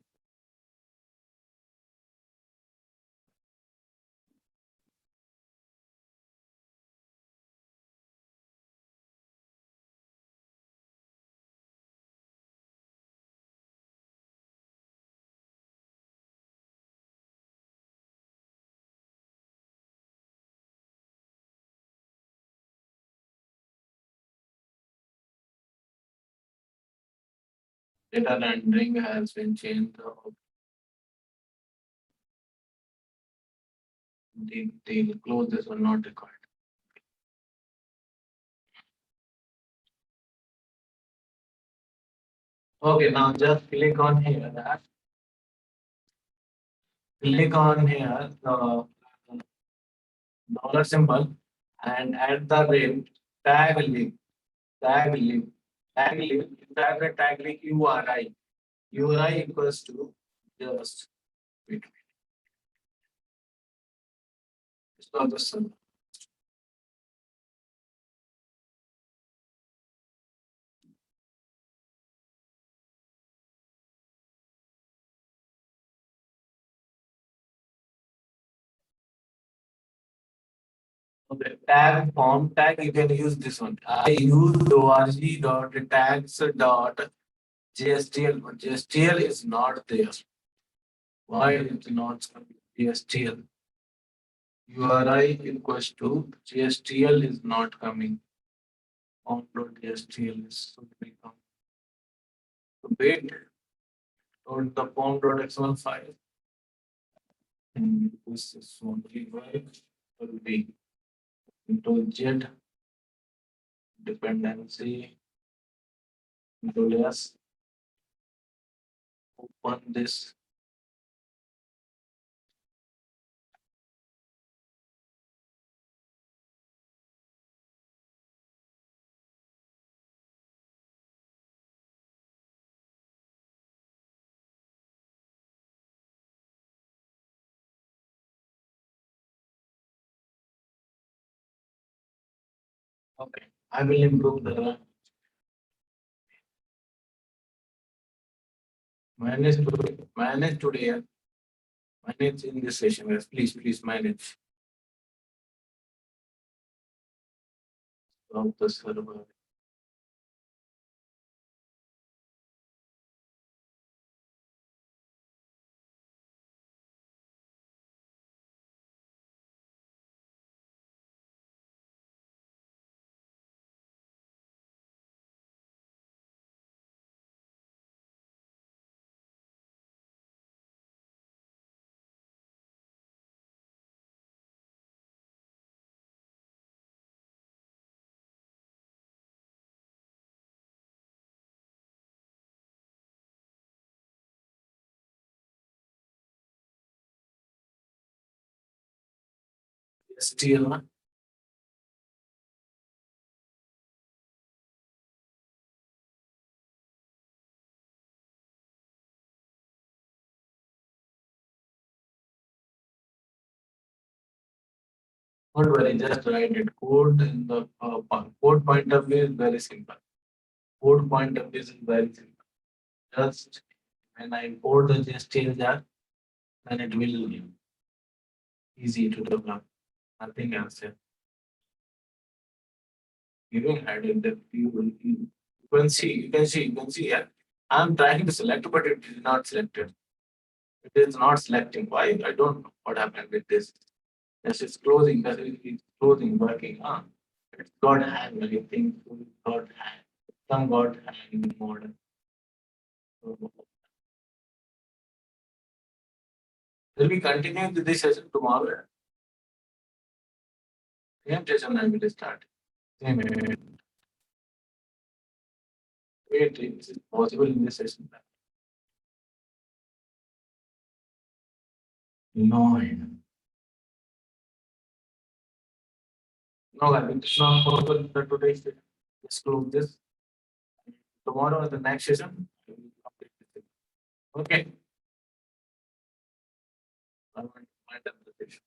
Data rendering has been changed. The close this one not required. Okay, now just click on here. That click on here the dollar symbol and at the rate tag link. Tag link. Tag link. Inside the tag link URI. URI equals to just wait. It's not the same. Okay, tag form tag, you can use this one. I use org.tags.jstl, but JSTL is not there. Why it's not GSTL? URI equals to GSTL is not coming. Form.stl is should become. So wait, load the form.xml file. And this is only work will be into jet dependency into yes. Open this. Okay, I will improve the manage today. Manage in this session, guys. Please manage of the server. STL. Don't worry, just write it. Code in the code point of view is very simple. Code point of view is very simple. Just when I import the GSTL jar, then it will be easy to develop. Nothing else here. Giving heading that you can see, yeah. I'm trying to select, but it is not selected. It is not selecting. Why? I don't know what happened with this. This is closing, it's closing, working. It's got hang, I think it got hang. Some got hang mode. Will we continue with this session tomorrow? Same session I will start. Same. Wait, is it possible in this session? No, no, I think it's not possible for today's session. Let's close this. Tomorrow, the next session, I will complete this. Okay. I want to find out the session.